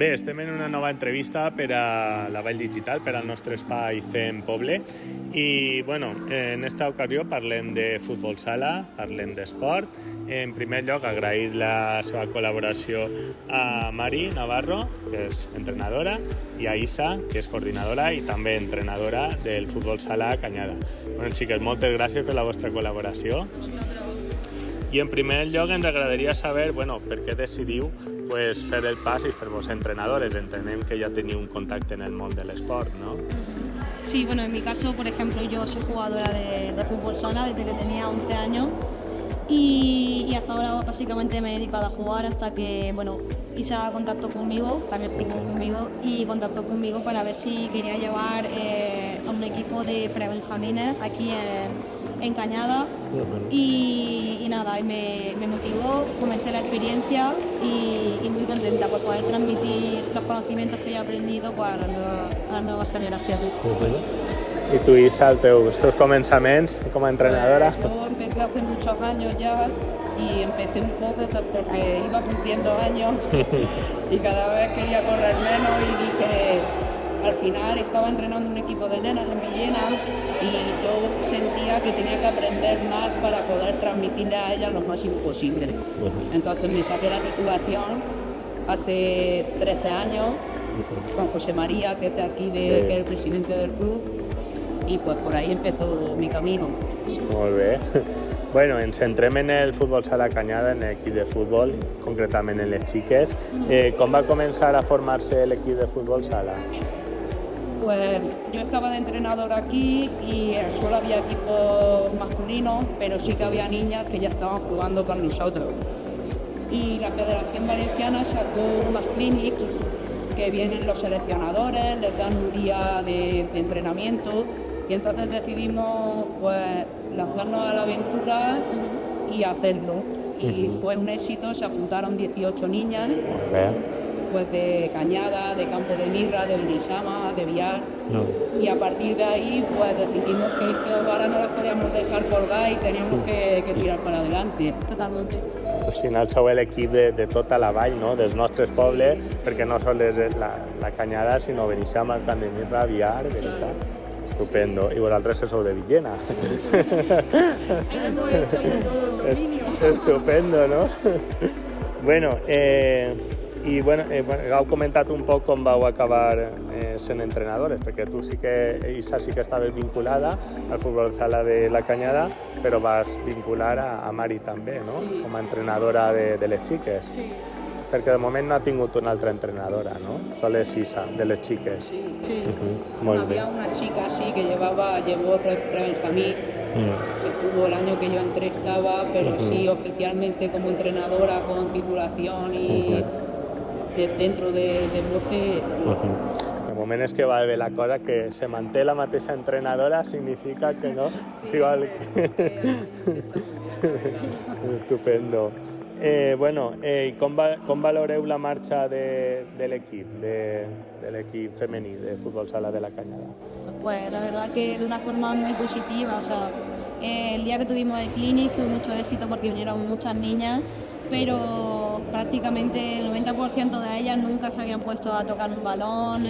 Bé, estem en una nova entrevista per a la Vall Digital, per al nostre espai CEM Poble. I, bueno, en esta ocasió parlem de futbol sala, parlem d'esport. En primer lloc, agrair la seva col·laboració a Mari Navarro, que és entrenadora, i a Isa, que és coordinadora i també entrenadora del futbol sala Canyada. Bueno, xiques, moltes gràcies per la vostra col·laboració. I en primer lloc ens agradaria saber, bueno, per què decidiu fer el pas i fer-vos entrenadores. Entenem que ya teniu un contacte en el món de l'esport, ¿no? Sí, bueno, en mi caso, por ejemplo, yo soy jugadora de fútbol sala desde que tenía 11 años y hasta ahora básicamente me he dedicado a jugar hasta que, bueno, Isa contactó conmigo, también jugó conmigo y contactó conmigo para ver si quería llevar a un equipo de prebenjamines aquí en Cañada y nada, y me motivó, comencé la experiencia y muy contenta por poder transmitir los conocimientos que yo he aprendido pues, a las nuevas generaciones. ¿Y tú, Isa, tus començaments como entrenadora? Pues yo empecé hace muchos años ya y empecé un poco porque iba cumpliendo años y cada vez quería correr menos y dije, al final estaba entrenando un equipo de nenas en Villena y yo sentía que tenía que aprender más para poder transmitirle a ellas lo máximo posible. Entonces me saqué la titulación hace 13 años con José María, que es de aquí, que es el presidente del club, y pues por ahí empezó mi camino. Molt bé. Bueno, ens centrem en el futbol sala Canyada, en l'equip de futbol, concretament en les xiques. Com va començar a formar-se l'equip de futbol sala? Pues yo estaba de entrenador aquí y solo había equipos masculinos, pero sí que había niñas que ya estaban jugando con nosotros. Y la Federación Valenciana sacó unas clinics que vienen los seleccionadores, les dan un día de entrenamiento y entonces decidimos pues lanzarnos a la aventura y hacerlo. Y fue un éxito, se apuntaron 18 niñas. Pues de Cañada, de Campo de Mirra, de Benisama, de Villar. Y a partir de ahí pues decidimos que esto ahora no las podíamos dejar colgar y teníamos que tirar para adelante. Totalmente. Al final sou l'equip de tota la vall, no? Dels nostres pobles, perquè no sols és la Canyada, sinó Benisama, Camp de Mirra, Villar, veritat. Estupendo. I vosaltres que sou de Villena. Sí. Hay de todo hecho, hay de todo el dominio. Estupendo, no? Bueno, heu comentat un poc com vau acabar sent entrenadores, perquè tu Isa sí que estaves vinculada al futbol sala de la Canyada, però vas vincular a Mari també, no? Sí. Com a entrenadora de les xiques. Sí. Perquè de moment no ha tingut una altra entrenadora, no? Sol és Isa, de les xiques. Sí. Molt bé. Había una chica así que llevó pre-Benjamín, estuvo el año que yo entré, pero sí oficialmente como entrenadora con titulación y dentro de Morte. El moment és que va bé la cosa, que se manté la mateixa entrenadora, significa que no? Sí, igual que... Estupendo. I com valoreu la marxa de l'equip femení de futbol sala de la Canyada? Pues la verdad que de una forma muy positiva, o sea, el día que tuvimos el clinic tuvo mucho éxito porque vinieron muchas niñas, pero prácticamente el 90% de ellas nunca se habían puesto a tocar un balón,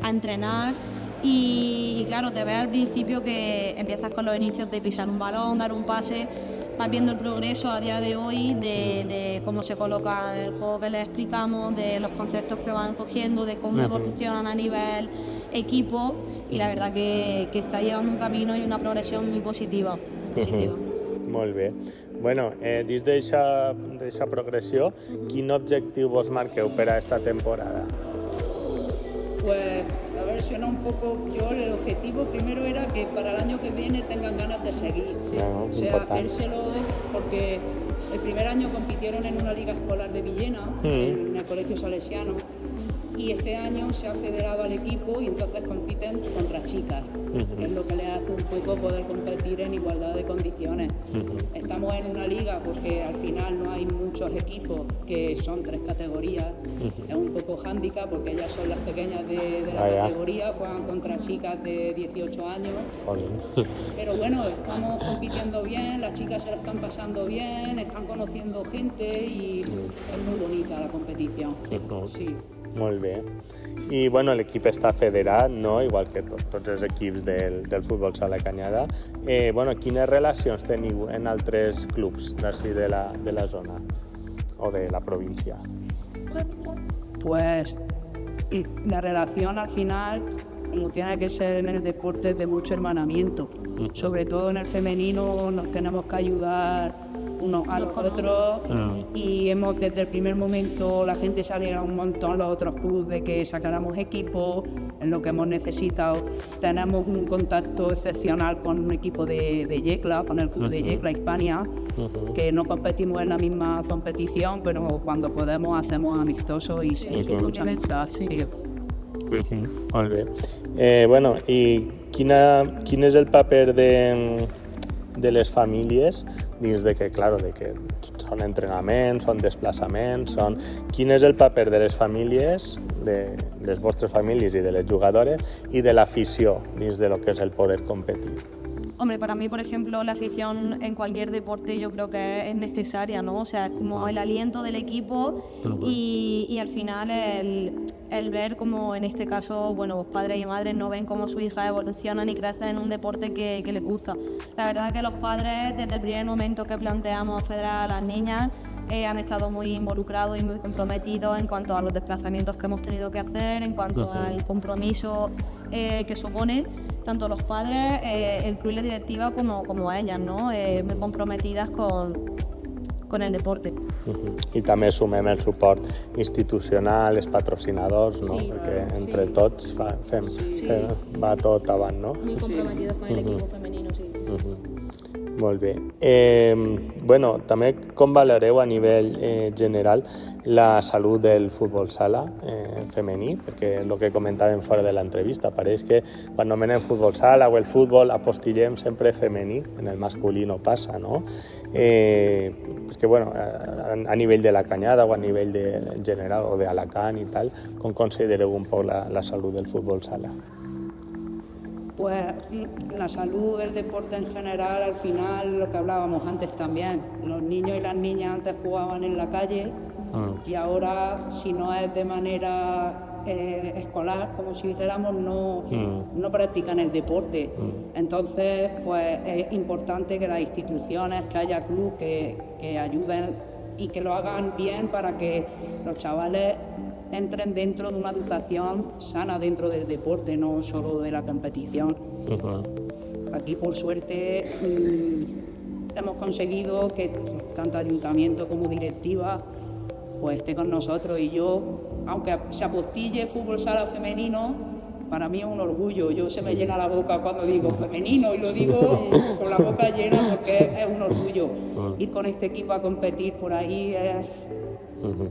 a entrenar. Y claro, te ves al principio que empiezas con los inicios de pisar un balón, dar un pase, vas viendo el progreso a día de hoy de cómo se coloca el juego que les explicamos, de los conceptos que van cogiendo, de cómo evolucionan a nivel equipo, y la verdad que está llevando un camino y una progresión muy positiva. Molt bé. Bueno, dins d'eixa progressió, quin objectiu vos marqueu per a esta temporada? Pues, a ver, suena un poco, yo el objetivo primero era que para el año que viene tengan ganas de seguir, Claro, o sea, importante. hacérselo porque el primer año compitieron en una liga escolar de Villena, en el colegio salesiano, y este año se ha federado al equipo y entonces compiten contra chicas, que es lo que les hace un poco poder competir en igualdad de condiciones. Estamos en una liga porque al final no hay muchos equipos, que son 3 categorías, es un poco hándicap porque ellas son las pequeñas de la categoría, juegan contra chicas de 18 años, pero bueno, estamos compitiendo bien, las chicas se la están pasando bien, están conociendo gente y es muy bonita la competición. Sí. Molt bé. I bueno, l'equip està federat, no? Igual que tots els equips del futbol sala Canyada. Bueno, quines relacions teniu en altres clubs d'ací de la zona o de la província? Pues y la relación al final, como tiene que ser en el deporte, es de mucho hermanamiento. Sobre todo en el femenino nos tenemos que ayudar unos a los otros y hemos desde el primer momento la gente salía un montón los otros clubes de que sacáramos equipos en lo que hemos necesitado. Tenemos un contacto excepcional con un equipo de Yecla, con el club de Yecla Hispania, que no competimos en la misma competición, pero cuando podemos hacemos amistosos y mucha amistad. Sí. Molt bé. Bueno, i quin és el paper de les famílies dins de que, claro, de que són entrenaments, són desplaçaments, quin és el paper de les famílies, de les vostres famílies i de les jugadores i de l'afició dins de lo que és el poder competir? Hombre, para mí, por ejemplo, la afición en cualquier deporte yo creo que es necesaria, ¿no? O sea, es como el aliento del equipo y al final el ver como en este caso, bueno, los padres y madres no ven cómo su hija evoluciona ni crece en un deporte que les gusta. La verdad es que los padres, desde el primer momento que planteamos federar a las niñas, han estado muy involucrados y muy comprometidos en cuanto a los desplazamientos que hemos tenido que hacer, en cuanto al compromiso que supone tanto los padres, el club y la directiva como ellas, ¿no? Muy comprometidas con el deporte. I també sumem el suport institucional, els patrocinadors, no? Sí, perquè entre tots va tot avant, no? Muy comprometidos con el equipo femenino, sí. Molt bé. Bueno, també com valoreu a nivell general la salut del futbol sala femení? Perquè el que comentàvem fora de l'entrevista, pareix que quan nomenem futbol sala o el futbol apostillem sempre femení, en el masculí no passa, no? Perquè, bueno, a nivell de la Canyada o a nivell de general o d'Alacant i tal, com considereu un poc la salut del futbol sala? Pues la salud del deporte en general, al final, lo que hablábamos antes también, los niños y las niñas antes jugaban en la calle y ahora, si no es de manera escolar, como si dijéramos, no practican el deporte. Entonces, pues es importante que las instituciones, que haya clubes que ayuden y que lo hagan bien para que los chavales entren dentro de una educación sana dentro del deporte, no solo de la competición. Aquí, por suerte, hemos conseguido que tanto ayuntamiento como directiva pues esté con nosotros, y yo, aunque se apostille fútbol sala femenino, para mí es un orgullo. Yo se me llena la boca cuando digo femenino y lo digo con la boca llena porque es un orgullo. Ir con este equipo a competir por ahí es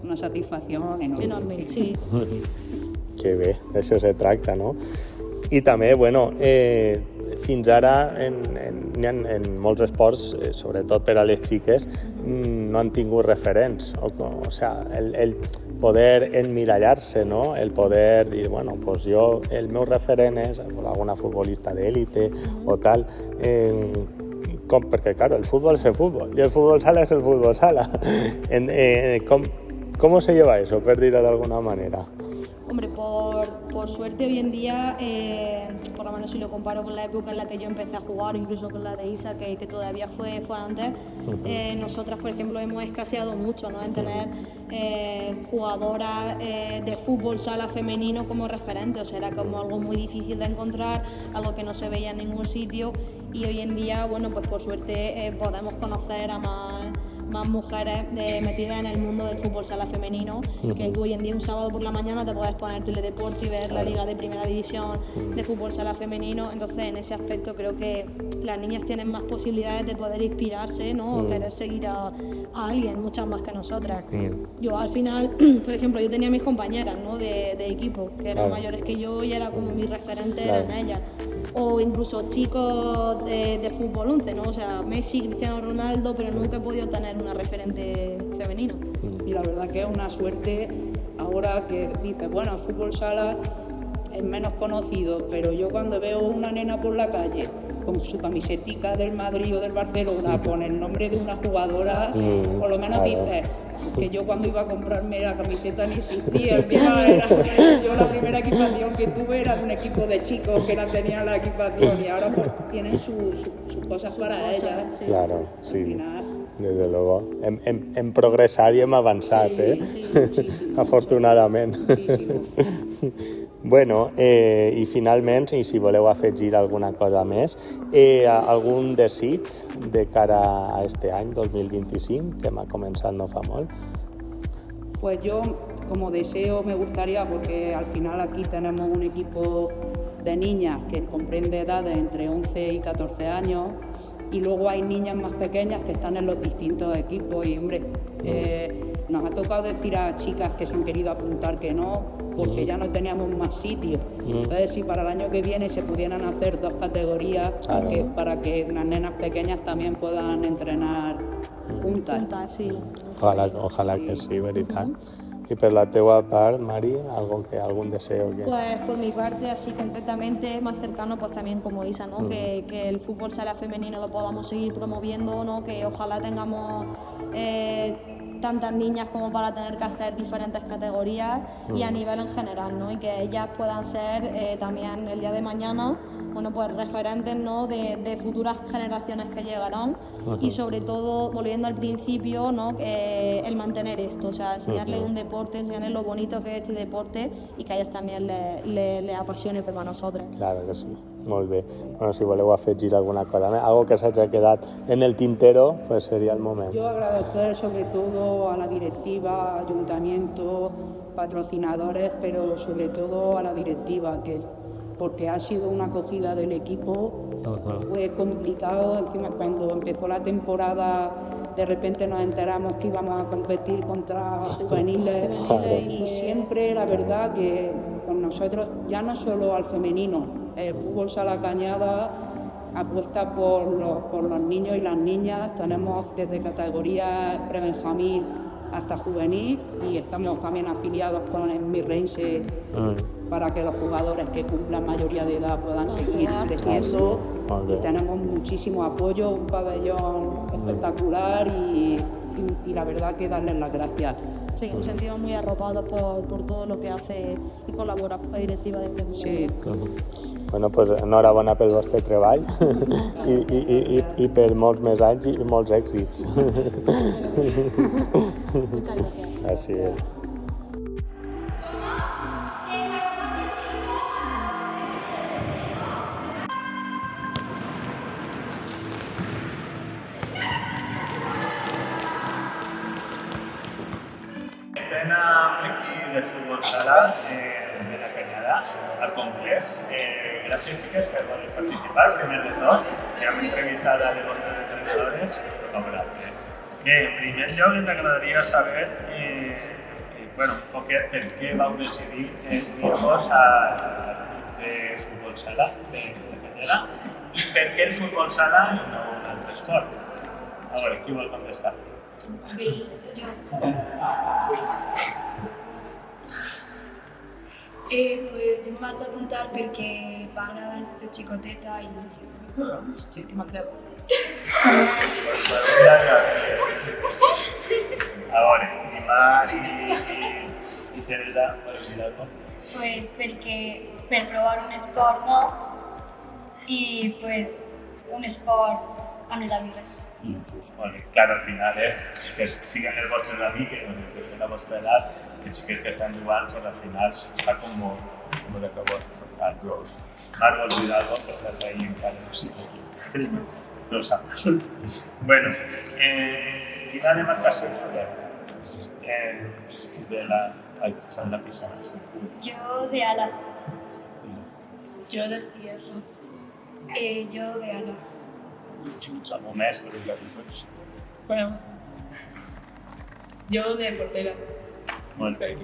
una satisfacción enorme. Sí. Que bé, d'això se tracta, no? I també, bueno, fins ara en molts esports, sobretot per a les xiques, no han tingut referents. O sea, el poder emmirallar-se, no? El poder dir, bueno, pues jo, el meu referent és alguna futbolista d'élite o tal. Perquè, claro, el fútbol es el fútbol y el fútbol sala es el fútbol sala. ¿Cómo se lleva eso, por decirlo de alguna manera? Hombre, por suerte hoy en día, por lo menos si lo comparo con la época en la que yo empecé a jugar, incluso con la de Isa, que todavía fue antes, nosotras, por ejemplo, hemos escaseado mucho, ¿no? En tener jugadoras de fútbol sala femenino como referente. O sea, era como algo muy difícil de encontrar, algo que no se veía en ningún sitio, y hoy en día, bueno, pues por suerte podemos conocer a más mujeres metidas en el mundo del fútbol sala femenino, que hoy en día un sábado por la mañana te puedes poner teledeporte y ver la liga de primera división de fútbol sala femenino. Entonces, en ese aspecto creo que las niñas tienen más posibilidades de poder inspirarse, ¿no? O querer seguir a alguien, muchas más que nosotras. Yo al final, por ejemplo, yo tenía mis compañeras, ¿no? de equipo, que eran mayores que yo, y era como mi referente, eran ellas. O incluso chicos de fútbol 11, ¿no? O sea, Messi, Cristiano Ronaldo, pero nunca he podido tener una referente femenino. Y la verdad que es una suerte ahora que dices, bueno, el fútbol sala es menos conocido, pero yo cuando veo una nena por la calle con su camisetica del Madrid o del Barcelona, con el nombre de una jugadora, por lo menos dices que yo cuando iba a comprarme la camiseta ni existía. Yo la primera equipación que tuve era de un equipo de chicos que tenían la equipación y ahora pues tienen sus cosas para ellas. Sí. Claro, sí. Al final, desde luego. Hem progressat i hem avançat, sí, muchísimo, afortunadament. muchísimo. Bueno, i finalment, i si voleu afegir alguna cosa més, algun desig de cara a este any 2025, que m'ha començat no fa molt? Pues yo, como deseo, me gustaría, porque al final aquí tenemos un equipo de niñas que comprende edades entre 11 y 14 años, y luego hay niñas más pequeñas que están en los distintos equipos y, hombre, nos ha tocado decir a chicas que se han querido apuntar que no, porque ya no teníamos más sitios. Entonces, si para el año que viene se pudieran hacer 2 categorías, para que unas nenas pequeñas también puedan entrenar juntas. Sí. Ojalá que sí, veritat. Y por la teua part, Mari, algún deseo que... Pues por mi parte, así concretamente, más cercano, pues también como Isa, ¿no? Que el fútbol sala femenino lo podamos seguir promoviendo, ¿no? Que ojalá tengamos tantas niñas como para tener que hacer diferentes categorías y a nivel en general, ¿no? Y que ellas puedan ser también el día de mañana, bueno, pues referentes, ¿no? de futuras generaciones que llegarán y sobre todo, volviendo al principio, ¿no? El mantener esto, o sea, enseñarles un deporte, enseñarles lo bonito que es este deporte y que a ellas también les apasione como a nosotros. Claro que sí, molt bé. Bueno, si voleu afegir alguna cosa més, algo que s'hagi quedat en el tintero, pues sería el moment. Yo agradecer sobre todo a la directiva, ayuntamiento, patrocinadores, pero sobre todo a la directiva, porque ha sido una acogida del equipo. Fue complicado, encima cuando empezó la temporada de repente nos enteramos que íbamos a competir contra juveniles y siempre la verdad que con nosotros, ya no solo al femenino, el fútbol Sala Cañada apuesta por los niños y las niñas, tenemos desde categoría prebenjamín hasta juvenil y estamos también afiliados con el Mirrense para que los jugadores que cumplan mayoría de edad puedan seguir creciendo y tenemos muchísimo apoyo, un pabellón espectacular y la verdad que darles las gracias. Sí, nos sentimos muy arropados por todo lo que hace y colabora la directiva de Club. Sí. Bueno, pues enhorabona pel vostre treball i per molts més anys i molts èxits. Muchas gracias. Así es. Estem amb l'equip de futbol sala de la Cañada al Congrés. Gràcies, xiques, per participar. Primer de tot, si hem entrevistat a les vostres entrenadores, en primer lloc ens agradaria saber un poquet per què vau decidir unir-vos al club de futbol sala de Cañada i per què el futbol sala i no un altre esport. A veure, qui vol contestar? Pues yo me vaig apuntar perquè m'agrada des de xicoteta i A veure, i Mar i Teresa, vols dir alguna cosa? pues perquè per provar un esport nou i pues un esport amb les amigues. Molt bé, clar, al final que siguin els vostres amics, que tenen la vostra edat, que sí que estan jugant, però al final està com de que vols formar. Marc, vols dir alguna cosa? Estàs ahí encara, no sé. Sí, no ho saps. Bueno, quina demarcació de la pista? Yo de ala. Yo de cierre. Yo de ala. Algo més que us dius? Bueno, yo de portera. Molt bé.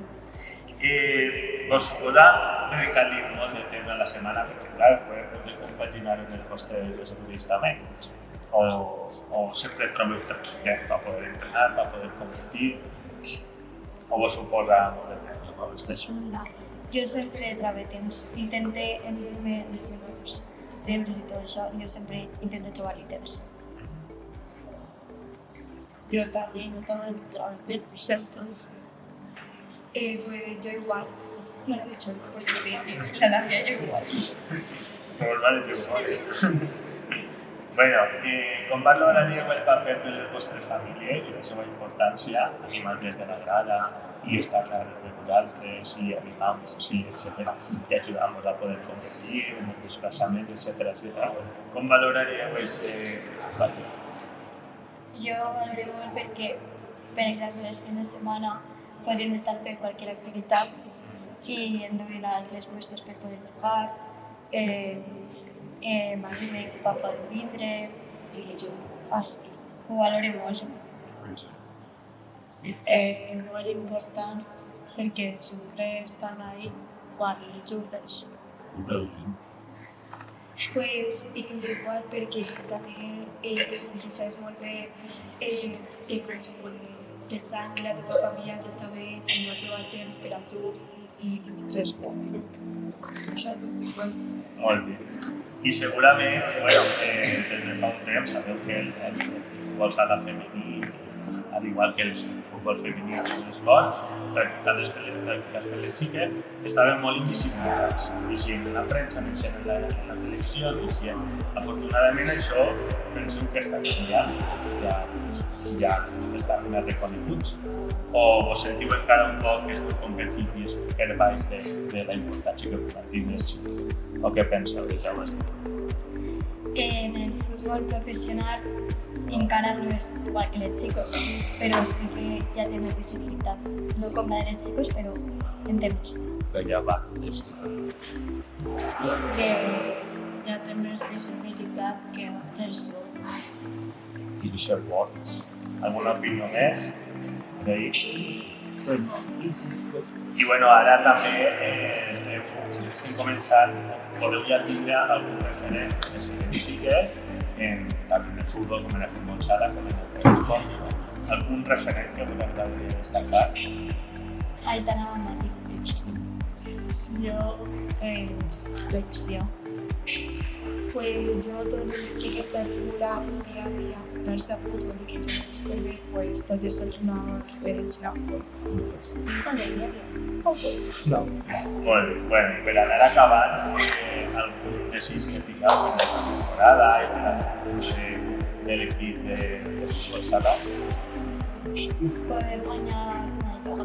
Vos podrà dedicar-li molt de temps a la setmana, perquè clar, podeu compaginar en els vostres estudis també. O sempre trobeu temps per poder entrenar, per poder competir, o vos suposa molt de temps? Jo sempre trobo temps. Intente endurcer-me els menors. deures i tot això, jo sempre intento trobar-hi temps. Yo también trabajo en Pues yo igual, no lo he dicho, porque la Navidad yo igual. Molt vale, igual. Bueno, com valoraríeu el paper de les vostres famílies i la seva importància, animar des de la grada i estar darrere de vosaltres i animar-nos, etc. I ajudar-nos a poder competir en els desplaçaments, etc. Com valoraríeu aquest paper? Jo valoré molt perquè, per exemple, els fins de setmana podríem estar fent qualsevol activitat i hem de venir a altres puestos per poder jugar. M'agrada que papa de vindre i així. Ho valoré molt. Es muy importante porque siempre están ahí cuando ayudas. Pues igual perquè també és necessari molt bé pensar que la teva família t'està bé i no trobar temps per a tu i Es bueno. Molt bé. I segurament, des de fa un temps, sabeu que el futbol sala femení, al igual que el futbol femení en els esports, practicats per les xiques, estaven molt invisibilitzats. I si en la premsa, en la televisió, i afortunadament això pensem que està canviant, ja estan més reconeguts. O vos sentiu encara un poc que esteu competint i és per baix de la importància que poden tindre els xics? O què penseu d'això? En el fútbol profesional encara no és igual que les xicos, però sí que ja té més visibilitat. No com la de les xicos, però en temes. Que ja va. Que ya té més visibilitat que antes. I això és bo. Alguna opinió més? I bueno, ara també estem començant, podeu ja tindre algun referent de les xiques, tant en el futbol com en el futbol sala, com en el esport. Algun referent que us agradaria destacar? Aitana Mati. Yo, lección. Pues yo todas las chicas que acumulan un día a día verse a fútbol y que yo súper bien, pues todo eso es una referencia. No. Molt bé. Bueno, i per anar acabant, algun desig que tingueu per la temporada i per al de l'equip de futbol sala? Poder guanyar una època.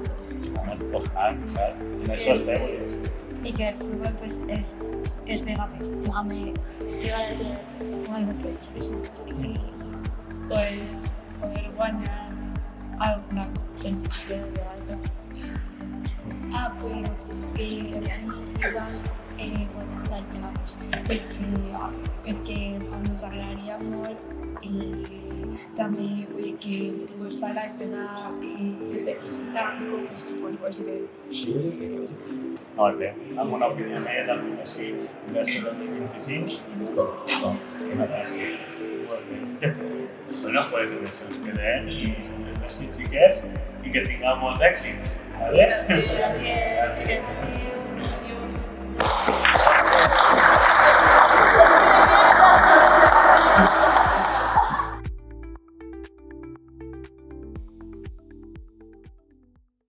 Molt important, saps? En això esteu. Y que el fútbol pues es mega més, estiga en el pecho. Pues poder guanyar alguna competición de algo. Pues que organitzar guanyar campionats, perquè ens agradaria molt i també vull dir que el futbol sala es vena tant com el futbol qualsevol. Molt bé. Alguna opinió més, algun desig d'este 2025? Bueno, pues ens quedem i merci, xiques, i que tingueu molts èxits. Vale? Gràcies.